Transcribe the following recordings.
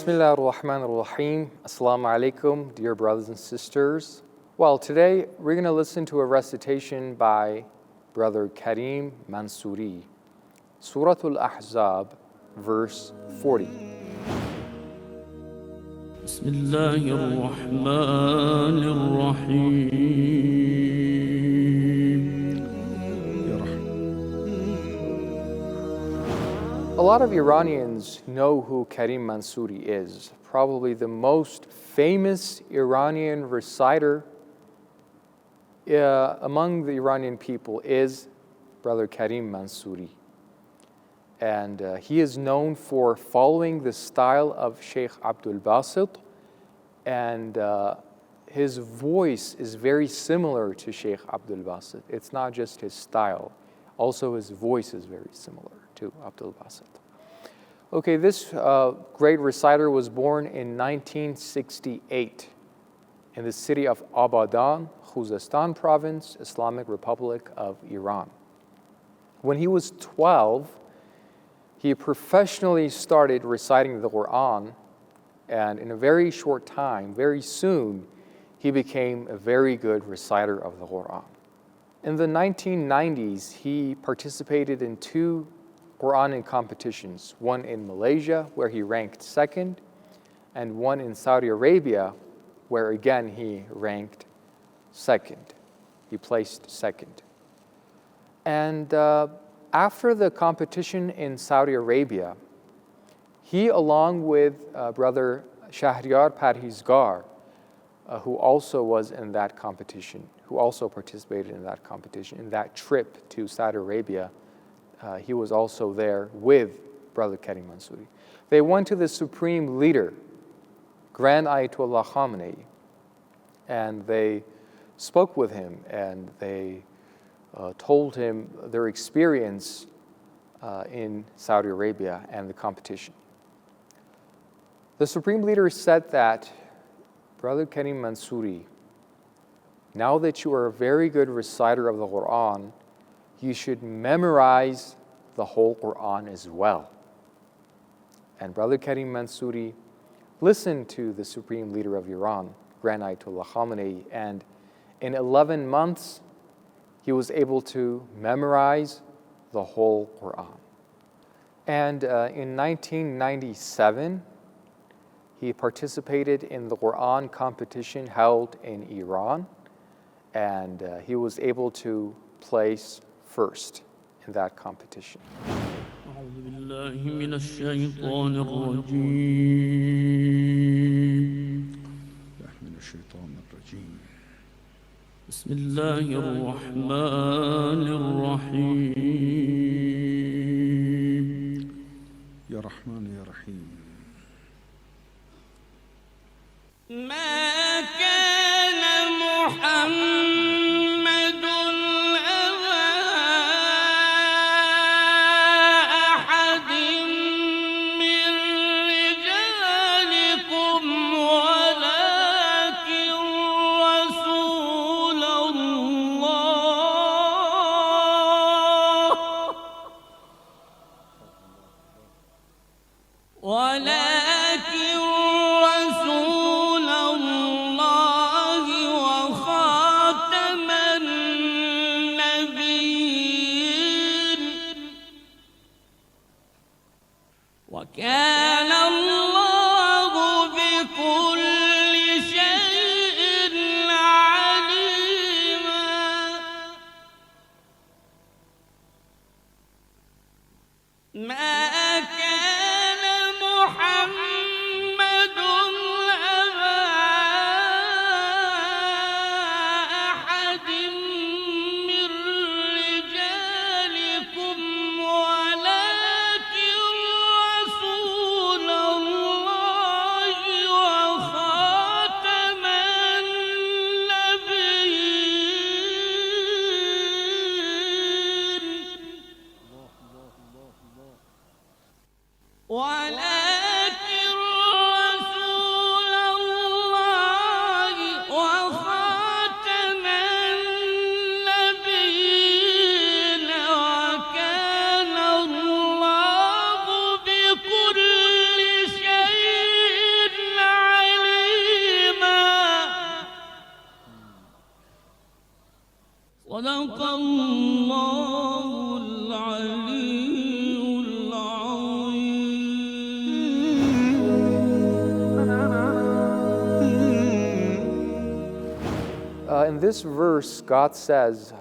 Bismillah ar-Rahman ar-Rahim. Assalamu alaikum, dear brothers and sisters. Well, today we're going to listen to a recitation by Brother Karim Mansouri, Surat Al-Ahzab, verse 40. Bismillah ar-Rahman ar-Rahim. A lot of Iranians know who Karim Mansouri is. Probably the most famous Iranian reciter among the Iranian people is Brother Karim Mansouri. And he is known for following the style of Sheikh Abdul Basit, and his voice is very similar to Sheikh Abdul Basit. It's not just his style, also his voice is very similar to Abdul Basit. Okay, this great reciter was born in 1968 in the city of Abadan, Khuzestan province, Islamic Republic of Iran. When he was 12, he professionally started reciting the Quran, and in a very short time, very soon, he became a very good reciter of the Quran. In the 1990s, he participated in two Quranic competitions, one in Malaysia, where he ranked second, and one in Saudi Arabia, where again he ranked second. He placed second. And after the competition in Saudi Arabia, he, along with Brother Shahriyar Parhizgar, who also was in that competition, who also participated in that competition, in that trip to Saudi Arabia, he was also there with Brother Karim Mansouri. They went to the supreme leader, Grand Ayatollah Khamenei, and they spoke with him, and they told him their experience in Saudi Arabia and the competition. The supreme leader said that, Brother Karim Mansouri, now that you are a very good reciter of the Quran, you should memorize the whole Quran as well. And Brother Karim Mansouri listened to the supreme leader of Iran, Grand Ayatollah Khamenei, and in 11 months, he was able to memorize the whole Quran. And in 1997, he participated in the Quran competition held in Iran, and he was able to place first in that competition. أعوذ بالله من الشيطان الرجيم. من الشيطان الرجيم. بسم الله الرحمن الرحيم. يا رحمن يا رحيم. ما كان محمد أبا أحد من رجالكم ولكن رسول الله ولكن رسول الله وخاتم النبيين وكان الله بكل شيء عليما. ما كان محمد أبا أحد من رجالكم ولكن رسول الله وخاتم النبيين ولكن رسول الله وخاتم النبيين وكان الله بكل شيء in this verse, God says,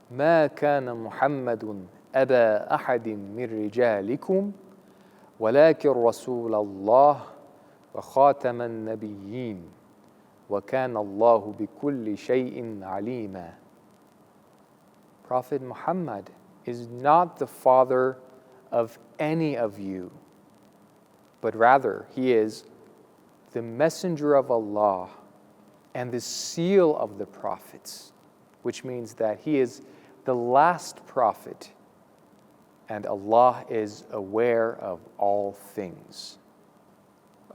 ما كان محمد أبا أحد من رجالكم ولكن رسول الله وخاتم النبيين وكان الله بكل شيء عليما. Prophet Muhammad is not the father of any of you, but rather he is the messenger of Allah and the seal of the prophets, which means that he is the last prophet and Allah is aware of all things.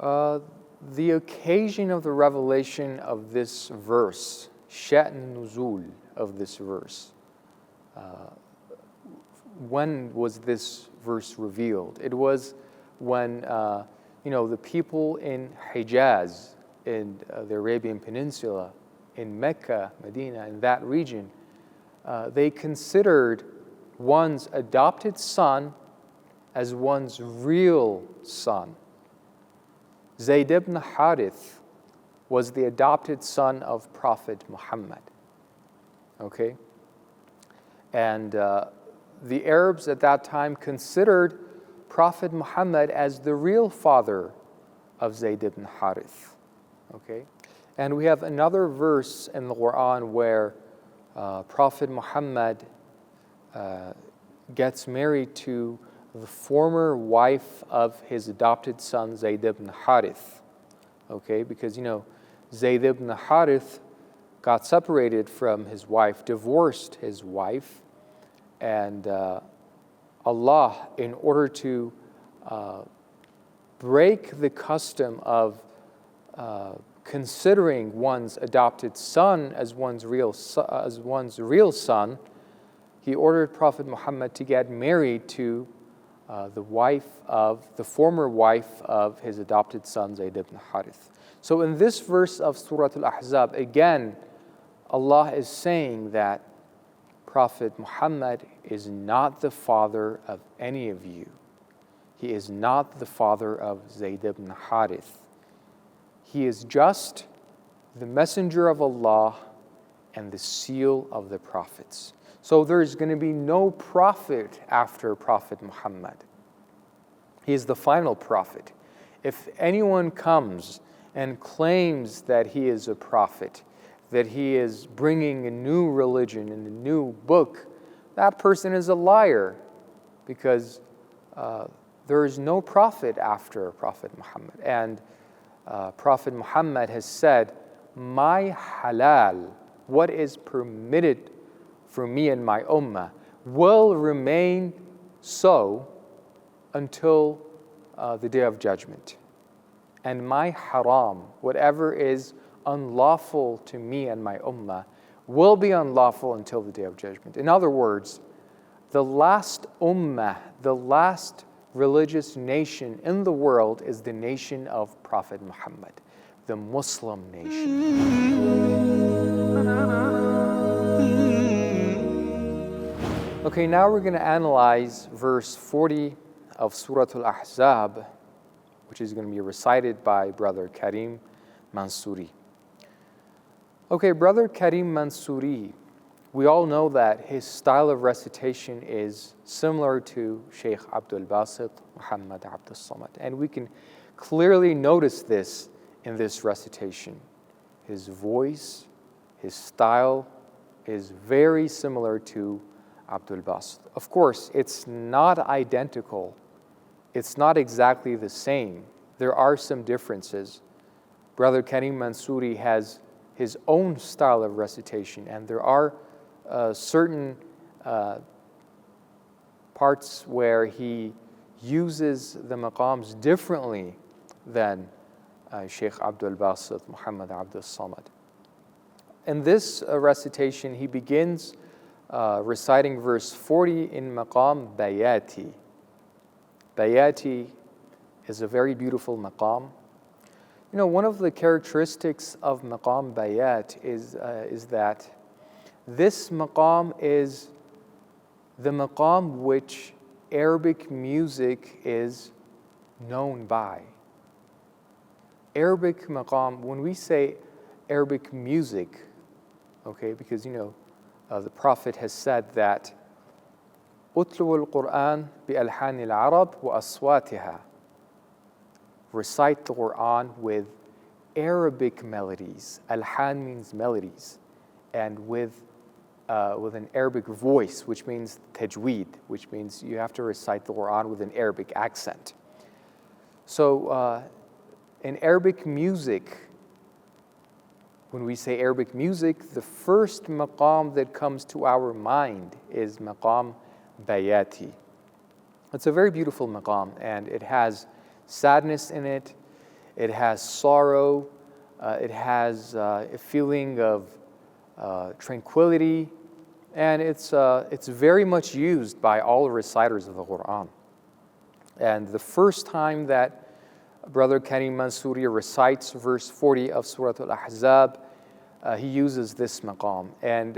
The occasion of the revelation of this verse, sha'n nuzul of this verse, when was this verse revealed? It was when the people in Hijaz, in the Arabian Peninsula, in Mecca, Medina, in that region, they considered one's adopted son as one's real son. Zayd ibn Harith was the adopted son of Prophet Muhammad. Okay? And the Arabs at that time considered Prophet Muhammad as the real father of Zayd ibn Harith. Okay? And we have another verse in the Quran where Prophet Muhammad gets married to the former wife of his adopted son Zayd ibn Harith. Okay? Because, Zayd ibn Harith got separated from his wife, divorced his wife, and Allah, in order to break the custom of considering one's adopted son as one's real son, he ordered Prophet Muhammad to get married to the former wife of his adopted son Zayd ibn Harith. So in this verse of Surat Al-Ahzab, again, Allah is saying that Prophet Muhammad is not the father of any of you. He is not the father of Zayd ibn Harith. He is just the messenger of Allah and the seal of the prophets. So there is going to be no prophet after Prophet Muhammad. He is the final prophet. If anyone comes and claims that he is a prophet, that he is bringing a new religion and a new book, that person is a liar, because there is no prophet after Prophet Muhammad. And Prophet Muhammad has said, my halal, what is permitted for me and my ummah, will remain so until the day of judgment. And my haram, whatever is unlawful to me and my ummah, will be unlawful until the day of judgment. In other words, the last ummah, the last religious nation in the world is the nation of Prophet Muhammad, the Muslim nation. Okay, now we're going to analyze verse 40 of Surat Al-Ahzab, which is going to be recited by Brother Karim Mansouri. Okay, Brother Karim Mansouri, we all know that his style of recitation is similar to Sheikh Abdul Basit Muhammad Abdul Samad, and we can clearly notice this in this recitation. His voice, his style is very similar to Abdul Basit. Of course, it's not identical. It's not exactly the same. There are some differences. Brother Karim Mansouri has his own style of recitation, and there are certain parts where he uses the maqams differently than Sheikh Abdul Basit Muhammad Abdul Samad. In this recitation, he begins reciting verse 40 in maqam bayati. Bayati is a very beautiful maqam. One of the characteristics of maqam bayat is that this maqam is the maqam which Arabic music is known by. Arabic maqam, when we say Arabic music, Okay, because the Prophet has said that "Utlu al-Quran bi-alhan al-Arab wa aswatiha." Recite the Quran with Arabic melodies. Alhan means melodies, and with an Arabic voice, which means tajweed, which means you have to recite the Quran with an Arabic accent. So in Arabic music, when we say Arabic music, the first maqam that comes to our mind is maqam bayati. It's a very beautiful maqam, and it has sadness in it, it has sorrow, it has a feeling of tranquility, and it's very much used by all reciters of the Quran. And the first time that Brother Karim Mansouri recites verse 40 of Surat Al-Ahzab, he uses this maqam, and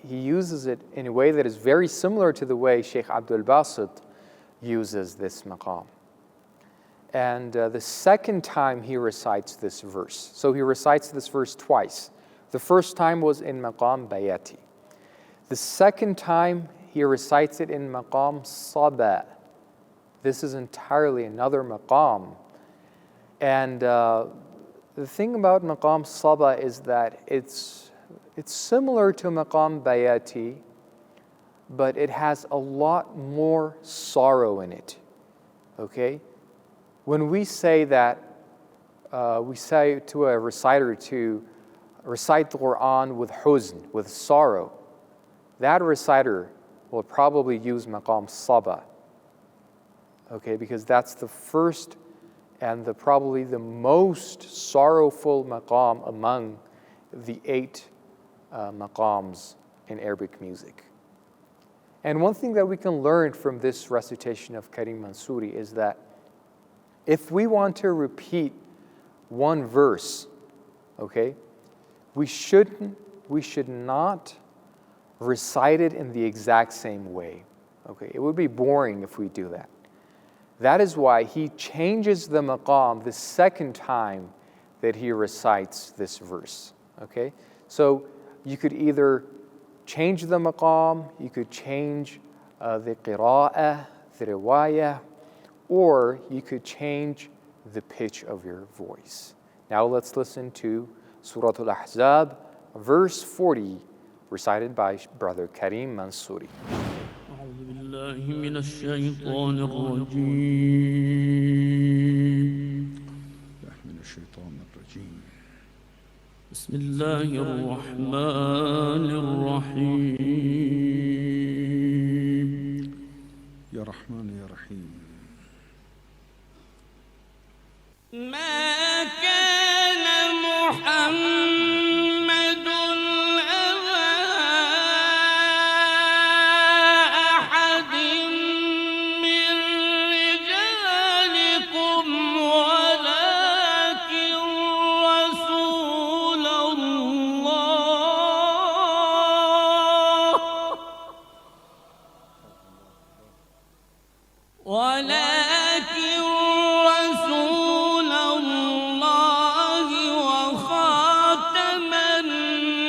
he uses it in a way that is very similar to the way Sheikh Abdul Basit uses this maqam. And the second time he recites this verse, so he recites this verse twice. The first time was in maqam bayati. The second time he recites it in maqam saba. This is entirely another maqam. And the thing about maqam saba is that it's similar to maqam bayati, but it has a lot more sorrow in it. Okay? When we say that, we say to a reciter to recite the Quran with huzn, with sorrow, that reciter will probably use maqam saba. Okay, because that's the first and probably the most sorrowful maqam among the 8 maqams in Arabic music. And one thing that we can learn from this recitation of Karim Mansouri is that if we want to repeat one verse, okay, we should not recite it in the exact same way. Okay, it would be boring if we do that. That is why he changes the maqam the second time that he recites this verse. Okay, so you could either change the maqam, you could change the qira'ah, the riwayah, or you could change the pitch of your voice. Now let's listen to Surat Al-Ahzab, verse 40, recited by Brother Karim Mansouri. أعوذ بالله من الشيطان الرجيم من الشيطان الرجيم بسم الله الرحمن الرحيم يا رحمن يا رحيم ما كان محمد أبا أحد من رجالكم ولكن رسول الله ولكن رسول الله وخاتم النبيين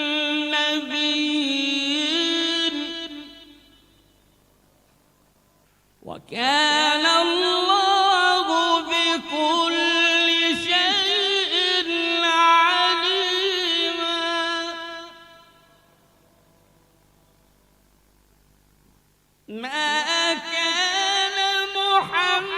وكان الله بكل شيء عليما ما كان محمد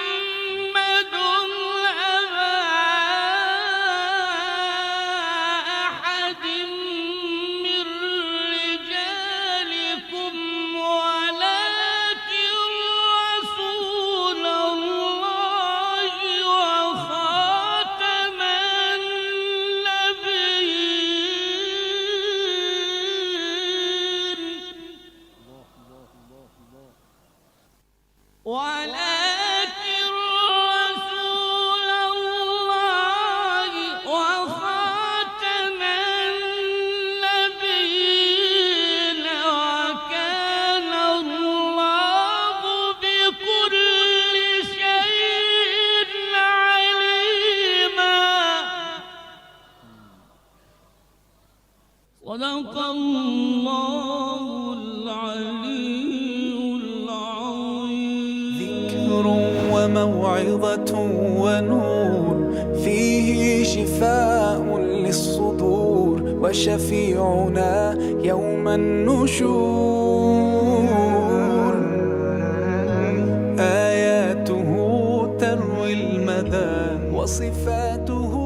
صدق الله العلي العظيم. ذكر وموعظة ونور فيه شفاء للصدور وشفيعنا يوم النشور. آياته تروي المدى وصفاته